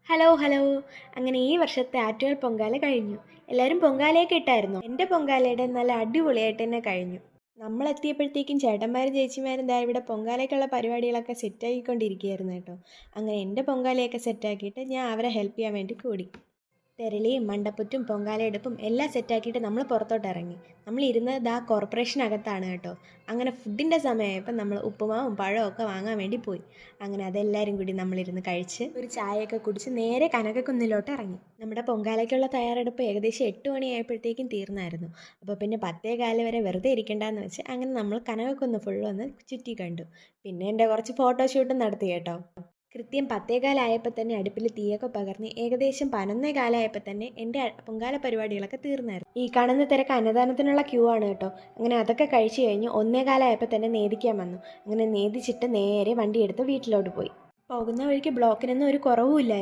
Hello hello. അങ്ങനെ ഈ വർഷത്തെ ആറ്റുകാൽ പൊങ്കാല കഴിഞ്ഞു. എല്ലാവരും പൊങ്കാലയൊക്കെ ഇട്ടായിരുന്നു. എൻ്റെ പൊങ്കാലയുടെ നല്ല അടിപൊളിയായിട്ട് തന്നെ കഴിഞ്ഞു. നമ്മളെത്തിയപ്പോഴത്തേക്കും ചേട്ടന്മാരും ചേച്ചിമാരും ദാ ഇവിടെ പൊങ്കാലയ്ക്കുള്ള പരിപാടികളൊക്കെ സെറ്റാക്കിക്കൊണ്ടിരിക്കുകയായിരുന്നു കേട്ടോ. അങ്ങനെ എൻ്റെ പൊങ്കാലയൊക്കെ സെറ്റാക്കിയിട്ട് ഞാൻ അവരെ ഹെൽപ്പ് ചെയ്യാൻ വേണ്ടി കൂടി. തെരളിയും മണ്ടപ്പുറ്റും പൊങ്കാലയെടുപ്പും എല്ലാം സെറ്റാക്കിയിട്ട് നമ്മൾ പുറത്തോട്ട് ഇറങ്ങി. നമ്മൾ ഇരുന്നത് കോർപ്പറേഷനകത്താണ് കേട്ടോ. അങ്ങനെ ഫുഡിൻ്റെ സമയമായപ്പോൾ നമ്മൾ ഉപ്പുമാവും പഴവും ഒക്കെ വാങ്ങാൻ വേണ്ടി പോയി. അങ്ങനെ അതെല്ലാവരും കൂടി നമ്മളിരുന്ന് കഴിച്ച് ഒരു ചായയൊക്കെ കുടിച്ച് നേരെ കനകക്കുന്നിലോട്ട് ഇറങ്ങി. നമ്മുടെ പൊങ്കാലയ്ക്കുള്ള തയ്യാറെടുപ്പ് ഏകദേശം 8 മണിയായപ്പോഴത്തേക്കും തീർന്നായിരുന്നു. അപ്പോൾ പിന്നെ 10:15 വരെ വെറുതെ ഇരിക്കേണ്ടെന്ന് വെച്ച് അങ്ങനെ നമ്മൾ കനകക്കുന്ന് ഫുള്ളൊന്ന് ചുറ്റി കണ്ടു. പിന്നെ എൻ്റെ കുറച്ച് ഫോട്ടോഷൂട്ടും നടത്തി കേട്ടോ. കൃത്യം 10:15 തന്നെ അടുപ്പിൽ തീയൊക്കെ പകർന്ന് ഏകദേശം 11:15 തന്നെ എൻ്റെ പൊങ്കാല പരിപാടികളൊക്കെ തീർന്നായിരുന്നു. ഈ കാണുന്ന തിരക്ക് അന്നദാനത്തിനുള്ള ക്യൂ ആണ് കേട്ടോ. അങ്ങനെ അതൊക്കെ കഴിച്ച് കഴിഞ്ഞ് 1:15 തന്നെ നേദിക്കാൻ വന്നു. അങ്ങനെ നേദിച്ചിട്ട് നേരെ വണ്ടിയെടുത്ത് വീട്ടിലോട്ട് പോയി. പോകുന്ന വഴിക്ക് ബ്ലോക്കിനൊന്നും ഒരു കുറവുമില്ലായിരുന്നു.